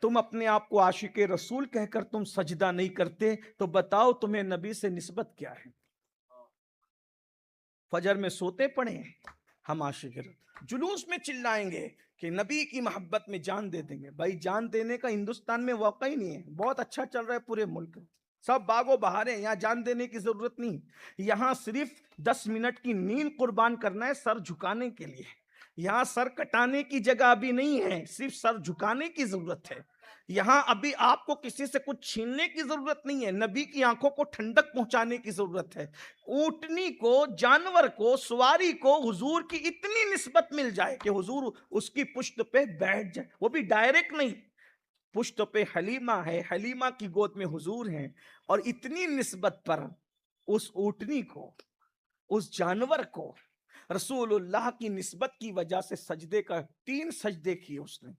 تم اپنے آپ کو عاشق رسول کہہ کر تم سجدہ نہیں کرتے تو بتاؤ تمہیں نبی سے نسبت کیا ہے؟ فجر میں سوتے پڑے ہیں ہم عاشق رسول، جلوس میں چلائیں گے کہ نبی کی محبت میں جان دے دیں گے. بھائی جان دینے کا ہندوستان میں واقع ہی نہیں ہے، بہت اچھا چل رہا ہے پورے ملک، سب باغ و بہارے ہیں، یہاں جان دینے کی ضرورت نہیں. یہاں صرف 10 منٹ کی نیند قربان کرنا ہے سر جھکانے کے لیے. یہاں سر کٹانے کی جگہ ابھی نہیں ہے، صرف سر جھکانے کی ضرورت ہے. یہاں ابھی آپ کو کسی سے کچھ چھیننے کی ضرورت نہیں ہے، نبی کی آنکھوں کو ٹھنڈک پہنچانے کی ضرورت ہے. اونٹنی کو، جانور کو، سواری کو حضور کی اتنی نسبت مل جائے کہ حضور اس کی پشت پہ بیٹھ جائے، وہ بھی ڈائریکٹ نہیں، پشت پہ حلیمہ ہے، حلیمہ کی گود میں حضور ہیں، اور اتنی نسبت پر اس اونٹنی کو، اس جانور کو رسول اللہ کی نسبت کی وجہ سے سجدے کا 3 سجدے کیے اس نے.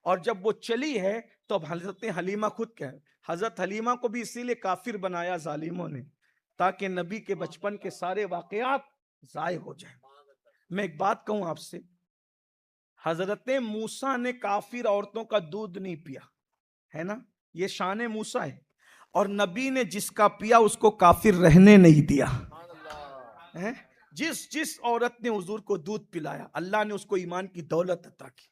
اور جب وہ چلی ہے تو اب حضرت حلیمہ خود کہے، حضرت حلیمہ کو بھی اسی لیے کافر بنایا ظالموں نے تاکہ نبی کے بچپن کے سارے واقعات ضائع ہو جائیں. میں ایک بات کہوں آپ سے، حضرت موسیٰ نے کافر عورتوں کا دودھ نہیں پیا ہے نا، یہ شان موسیٰ ہے، اور نبی نے جس کا پیا اس کو کافر رہنے نہیں دیا. جس عورت نے حضور کو دودھ پلایا اللہ نے اس کو ایمان کی دولت عطا کی.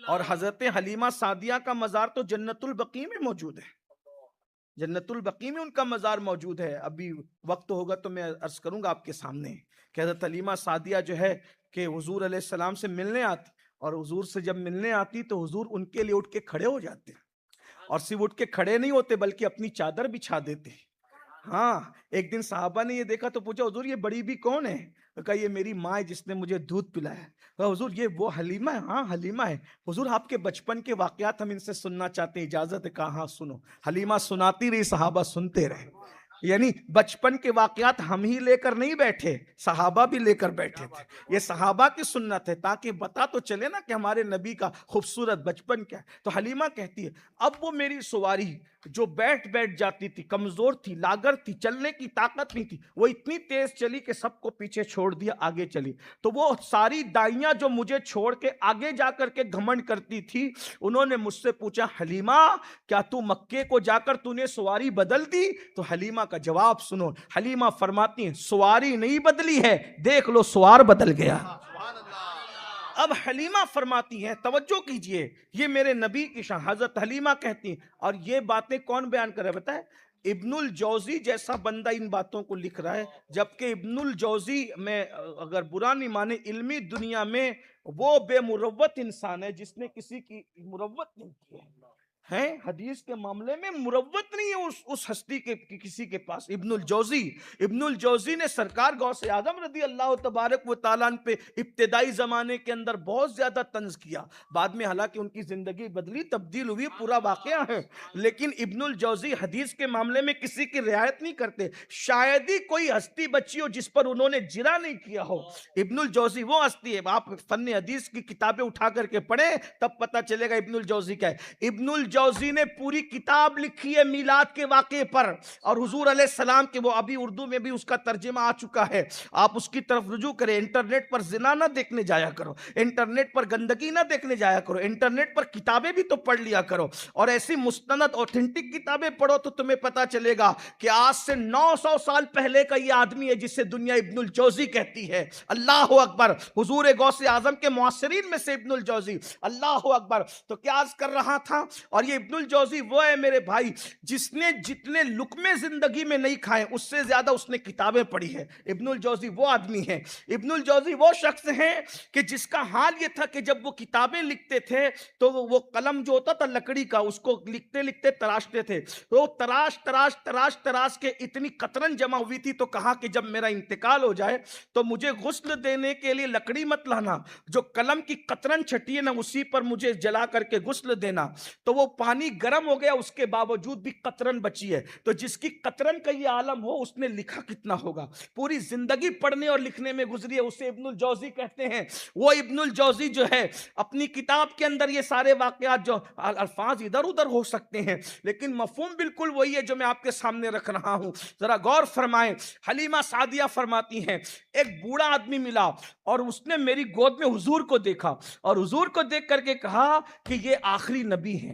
اور حضرت حلیمہ سعدیہ کا مزار تو جنت البقیع میں موجود ہے، جنت البقیع میں ان کا مزار موجود ہے. ابھی وقت ہوگا تو میں عرض کروں گا آپ کے سامنے کہ حضرت حلیمہ سعدیہ جو ہے کہ حضور علیہ السلام سے ملنے آتی، اور حضور سے جب ملنے آتی تو حضور ان کے لیے اٹھ کے کھڑے ہو جاتے، اور صرف اٹھ کے کھڑے نہیں ہوتے بلکہ اپنی چادر بچھا دیتے. ہاں، ایک دن صحابہ نے یہ دیکھا تو پوچھا حضور یہ بڑی بھی کون ہے؟ کہا یہ میری ماں ہے جس نے مجھے دودھ پلایا. کہا حضور یہ وہ حلیمہ ہے؟ ہاں حلیمہ ہے. حضور آپ کے بچپن کے واقعات ہم ان سے سننا چاہتے ہیں، اجازت ہے؟ کہا ہاں سنو. حلیمہ سناتی رہی، صحابہ سنتے رہے. یعنی بچپن کے واقعات ہم ہی لے کر نہیں بیٹھے، صحابہ بھی لے کر بیٹھے تھے. یہ صحابہ کی سنت ہے تاکہ پتا تو چلے نا کہ ہمارے نبی کا خوبصورت بچپن کیا ہے. تو حلیمہ کہتی ہے اب وہ میری سواری جو بیٹھ جاتی تھی، کمزور تھی، لاغر تھی، چلنے کی طاقت نہیں تھی، وہ اتنی تیز چلی کہ سب کو پیچھے چھوڑ دیا، آگے چلی. تو وہ ساری دائیاں جو مجھے چھوڑ کے آگے جا کر کے گھمنڈ کرتی تھی، انہوں نے مجھ سے پوچھا حلیمہ کیا تو مکے کو جا کر تو نے سواری بدل دی؟ تو حلیمہ کا جواب سنو، حلیمہ فرماتی ہیں سواری نہیں بدلی ہے، دیکھ لو سوار بدل گیا. اب حلیمہ فرماتی ہیں، توجہ کیجئے، یہ میرے نبی کی شان. حضرت حلیمہ کہتی ہیں، اور یہ باتیں کون بیان کر رہا ہے بتائے؟ ابن الجوزی جیسا بندہ ان باتوں کو لکھ رہا ہے، جبکہ ابن الجوزی میں اگر برا نہیں مانے علمی دنیا میں وہ بے مروت انسان ہے جس نے کسی کی مروت نہیں کی ہے، حدیث کے معاملے میں مروت نہیں ہے اس ہستی کے کسی کے پاس. ابن الجوزی نے سرکار غوث اعظم رضی اللہ تبارک و تعالیٰ عنہ پہ ابتدائی زمانے کے اندر بہت زیادہ طنز کیا، بعد میں حالانکہ ان کی زندگی بدلی، تبدیل ہوئی، پورا واقعہ ہے. لیکن ابن الجوزی حدیث کے معاملے میں کسی کی رعایت نہیں کرتے. شاید ہی کوئی ہستی بچی ہو جس پر انہوں نے جرا نہیں کیا ہو. ابن الجوزی وہ ہستی ہے، آپ فن حدیث کی کتابیں اٹھا کر کے پڑھیں تب پتہ چلے گا ابن الجوزی کیا ہے. ابن الجوزی نے پوری کتاب لکھی ہے میلاد کے واقعے پر، اور حضور علیہ السلام کے، وہ ابھی اردو میں بھی اس کا ترجمہ آ چکا ہے، آپ اس کی طرف رجوع کریں. انٹرنیٹ پر زنا نہ دیکھنے جایا کرو، انٹرنیٹ پر گندگی نہ دیکھنے جایا کرو، انٹرنیٹ پر کتابیں بھی تو پڑھ لیا کرو، اور ایسی مستند اوتھنٹک کتابیں پڑھو تو تمہیں پتا چلے گا کہ آج سے 900 سال پہلے کا یہ آدمی ہے جسے دنیا ابن الجوزی کہتی ہے. اللہ اکبر، حضور غوث اعظم کے معاصرین میں سے ابن الجوزی. اللہ اکبر. تو کیا عرض کر رہا تھا، اور یہ ابن الجوزی وہ ہے میرے بھائی جس نے جتنے لقمے زندگی میں نہیں کھائے اس سے زیادہ اس نے کتابیں پڑھی ہے. ابن الجوزی وہ آدمی ہے، ابن الجوزی وہ شخص ہیں کہ جس کا حال یہ تھا کہ جب وہ کتابیں لکھتے تھے تو وہ قلم جو ہوتا تھا لکڑی کا، اس کو لکھتے لکھتے تراشتے تھے، تو تراش کے اتنی قطرن جمع ہوئی تھی، تو کہا کہ جب میرا انتقال ہو جائے تو مجھے غسل دینے کے لیے لکڑی مت لانا، جو قلم کی قطرن چھٹی ہے نا اسی پر مجھے جلا کر کے غسل دینا. تو وہ پانی گرم ہو گیا، اس کے باوجود بھی قطرن بچی ہے. تو جس کی قطرن کا یہ عالم ہو اس نے لکھا کتنا ہوگا، پوری زندگی پڑھنے اور لکھنے میں گزری ہے، اسے ابن الجوزی کہتے ہیں. وہ ابن الجوزی جو ہے اپنی کتاب کے اندر یہ سارے واقعات، جو الفاظ ادھر ادھر ہو سکتے ہیں لیکن مفہوم بالکل وہی ہے جو میں آپ کے سامنے رکھ رہا ہوں. ذرا غور فرمائیں. حلیمہ سعدیہ فرماتی ہیں ایک بوڑھا آدمی ملا اور اس نے میری گود میں حضور کو دیکھا، اور حضور کو دیکھ کر کے کہا کہ یہ آخری نبی ہیں.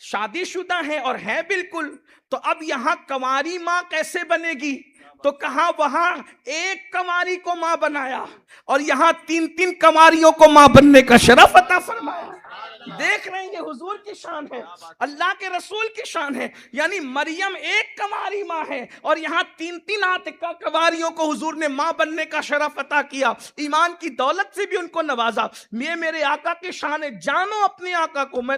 شادی شدہ ہیں اور ہیں بالکل، تو اب یہاں کنواری ماں کیسے بنے گی؟ تو کہا وہاں ایک کنواری کو ماں بنایا اور یہاں 3 کنواریوں کو ماں بننے کا شرف عطا فرمایا۔ دیکھ رہے ہیں یہ حضور کی شان ہے، اللہ کے رسول کی شان ہے، یعنی مریم ایک کنواری ماں ہے اور یہاں 3 عاتقہ کنواریوں کو حضور نے ماں بننے کا شرف عطا کیا، ایمان کی دولت سے بھی ان کو نوازا۔ یہ میرے آقا کی شان ہے، جانو اپنے آقا کو۔ میں